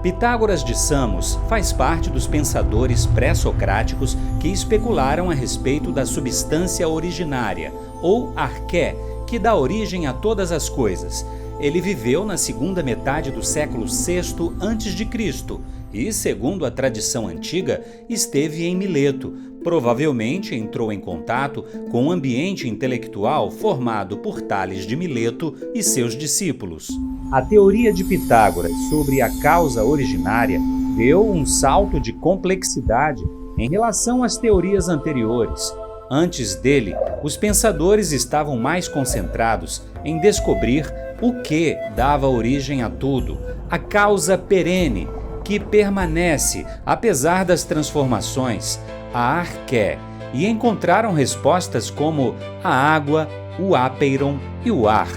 Pitágoras de Samos faz parte dos pensadores pré-socráticos que especularam a respeito da substância originária, ou arqué, que dá origem a todas as coisas. Ele viveu na segunda metade do século VI a.C. e, segundo a tradição antiga, esteve em Mileto. Provavelmente entrou em contato com um ambiente intelectual formado por Tales de Mileto e seus discípulos. A teoria de Pitágoras sobre a causa originária deu um salto de complexidade em relação às teorias anteriores. Antes dele, os pensadores estavam mais concentrados em descobrir o que dava origem a tudo, a causa perene, que permanece apesar das transformações, a arqué, e encontraram respostas como a água, o ápeiron e o ar.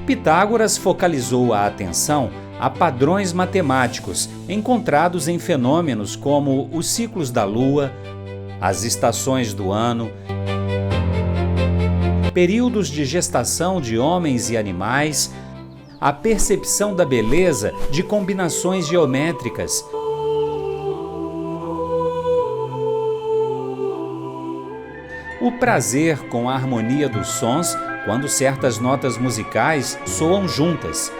Pitágoras focalizou a atenção a padrões matemáticos encontrados em fenômenos como os ciclos da Lua, as estações do ano, períodos de gestação de homens e animais, a percepção da beleza de combinações geométricas, o prazer com a harmonia dos sons quando certas notas musicais soam juntas.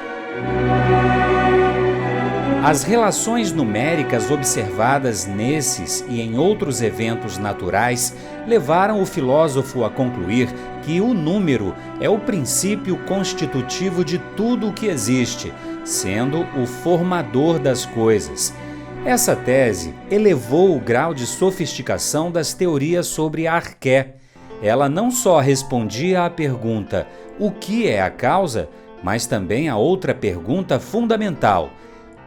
As relações numéricas observadas nesses e em outros eventos naturais levaram o filósofo a concluir que o número é o princípio constitutivo de tudo o que existe, sendo o formador das coisas. Essa tese elevou o grau de sofisticação das teorias sobre a arqué. Ela não só respondia à pergunta "o que é a causa?", mas também a outra pergunta fundamental: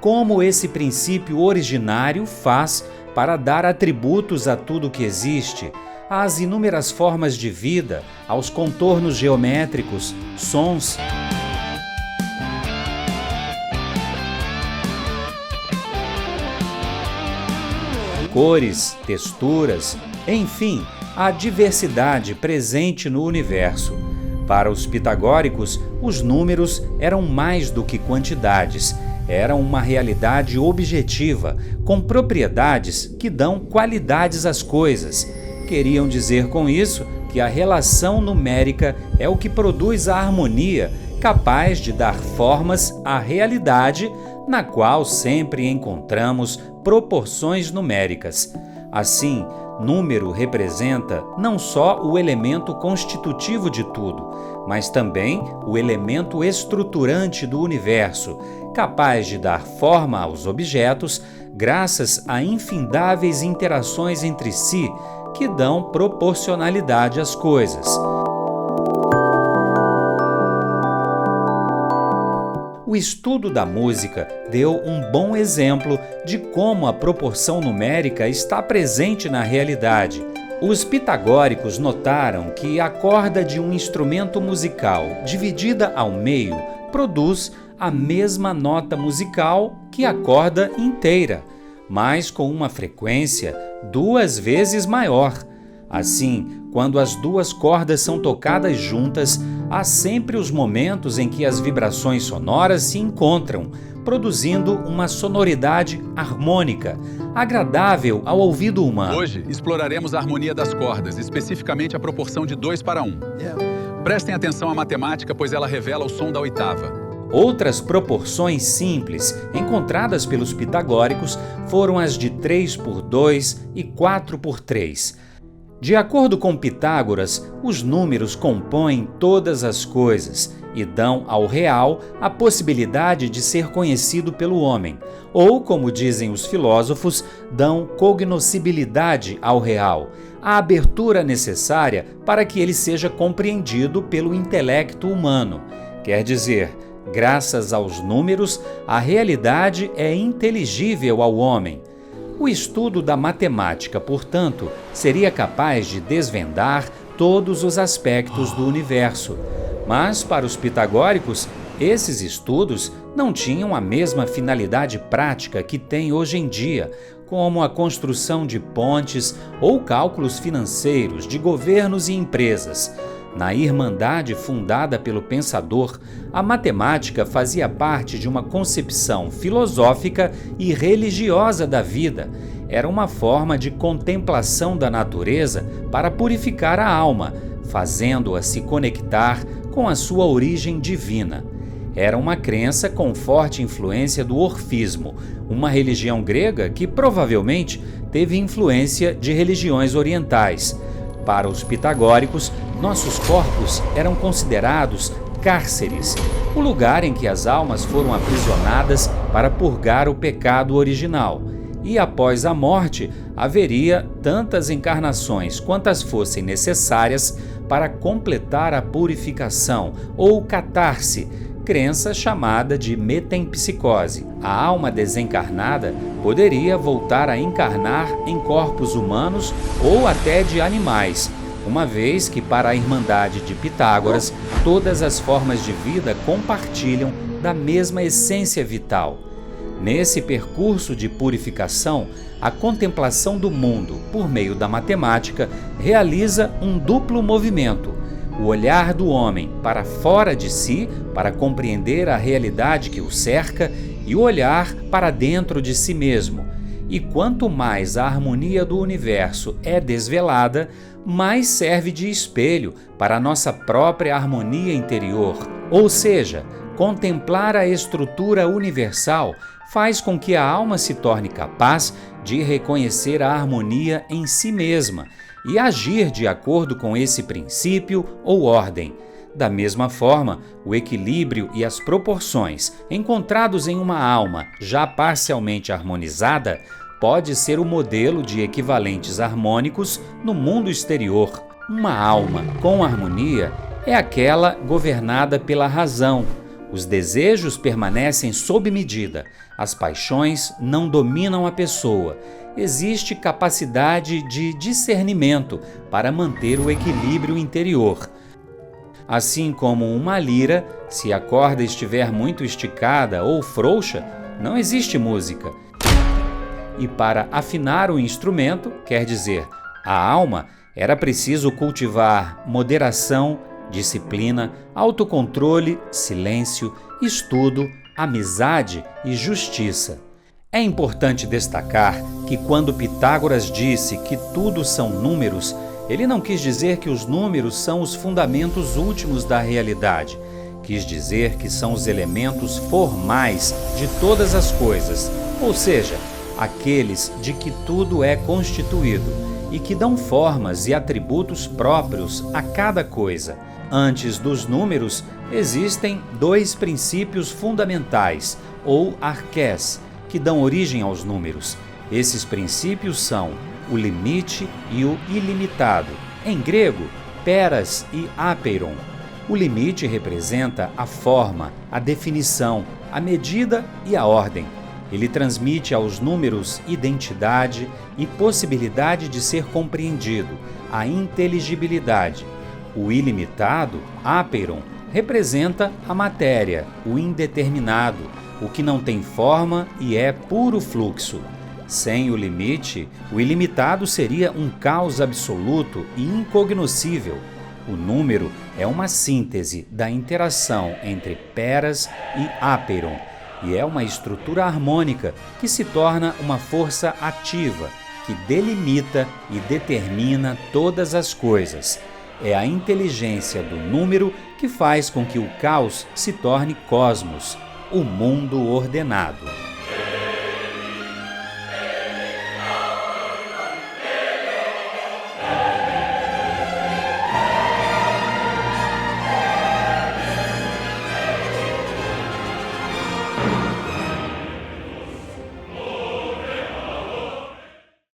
como esse princípio originário faz para dar atributos a tudo que existe, às inúmeras formas de vida, aos contornos geométricos, sons. Cores, texturas, enfim, a diversidade presente no universo. Para os pitagóricos, os números eram mais do que quantidades, eram uma realidade objetiva, com propriedades que dão qualidades às coisas. Queriam dizer com isso que a relação numérica é o que produz a harmonia, capaz de dar formas à realidade, na qual sempre encontramos proporções numéricas. Assim, número representa não só o elemento constitutivo de tudo, mas também o elemento estruturante do universo, capaz de dar forma aos objetos graças a infindáveis interações entre si que dão proporcionalidade às coisas. O estudo da música deu um bom exemplo de como a proporção numérica está presente na realidade. Os pitagóricos notaram que a corda de um instrumento musical dividida ao meio produz a mesma nota musical que a corda inteira, mas com uma frequência 2 vezes maior. Assim, quando as duas cordas são tocadas juntas, há sempre os momentos em que as vibrações sonoras se encontram, produzindo uma sonoridade harmônica, agradável ao ouvido humano. Hoje, exploraremos a harmonia das cordas, especificamente a proporção de 2:1. Prestem atenção à matemática, pois ela revela o som da oitava. Outras proporções simples encontradas pelos pitagóricos foram as de 3:2 e 4:3. De acordo com Pitágoras, os números compõem todas as coisas e dão ao real a possibilidade de ser conhecido pelo homem, ou, como dizem os filósofos, dão cognoscibilidade ao real, a abertura necessária para que ele seja compreendido pelo intelecto humano. Quer dizer, graças aos números, a realidade é inteligível ao homem. O estudo da matemática, portanto, seria capaz de desvendar todos os aspectos do universo. Mas, para os pitagóricos, esses estudos não tinham a mesma finalidade prática que tem hoje em dia, como a construção de pontes ou cálculos financeiros de governos e empresas. Na irmandade fundada pelo pensador, a matemática fazia parte de uma concepção filosófica e religiosa da vida. Era uma forma de contemplação da natureza para purificar a alma, fazendo-a se conectar com a sua origem divina. Era uma crença com forte influência do orfismo, uma religião grega que provavelmente teve influência de religiões orientais. Para os pitagóricos, nossos corpos eram considerados cárceres, o lugar em que as almas foram aprisionadas para purgar o pecado original. E após a morte, haveria tantas encarnações quantas fossem necessárias para completar a purificação ou catarse, crença chamada de metempsicose. A alma desencarnada poderia voltar a encarnar em corpos humanos ou até de animais, uma vez que para a Irmandade de Pitágoras, todas as formas de vida compartilham da mesma essência vital. Nesse percurso de purificação, a contemplação do mundo, por meio da matemática, realiza um duplo movimento: o olhar do homem para fora de si, para compreender a realidade que o cerca, e o olhar para dentro de si mesmo. E quanto mais a harmonia do universo é desvelada, mais serve de espelho para a nossa própria harmonia interior. Ou seja, contemplar a estrutura universal faz com que a alma se torne capaz de reconhecer a harmonia em si mesma e agir de acordo com esse princípio ou ordem. Da mesma forma, o equilíbrio e as proporções encontrados em uma alma já parcialmente harmonizada pode ser o modelo de equivalentes harmônicos no mundo exterior. Uma alma com harmonia é aquela governada pela razão. Os desejos permanecem sob medida, as paixões não dominam a pessoa. Existe capacidade de discernimento para manter o equilíbrio interior. Assim como uma lira, se a corda estiver muito esticada ou frouxa, não existe música. E para afinar o instrumento, quer dizer, a alma, era preciso cultivar moderação, disciplina, autocontrole, silêncio, estudo, amizade e justiça. É importante destacar que quando Pitágoras disse que tudo são números, ele não quis dizer que os números são os fundamentos últimos da realidade. Quis dizer que são os elementos formais de todas as coisas, ou seja, aqueles de que tudo é constituído e que dão formas e atributos próprios a cada coisa. Antes dos números, existem dois princípios fundamentais, ou arqués, que dão origem aos números. Esses princípios são o limite e o ilimitado. Em grego, peras e apeiron. O limite representa a forma, a definição, a medida e a ordem. Ele transmite aos números identidade e possibilidade de ser compreendido, a inteligibilidade. O ilimitado, apeiron, representa a matéria, o indeterminado, o que não tem forma e é puro fluxo. Sem o limite, o ilimitado seria um caos absoluto e incognoscível. O número é uma síntese da interação entre peras e apeiron, e é uma estrutura harmônica que se torna uma força ativa, que delimita e determina todas as coisas. É a inteligência do número que faz com que o caos se torne cosmos, o mundo ordenado.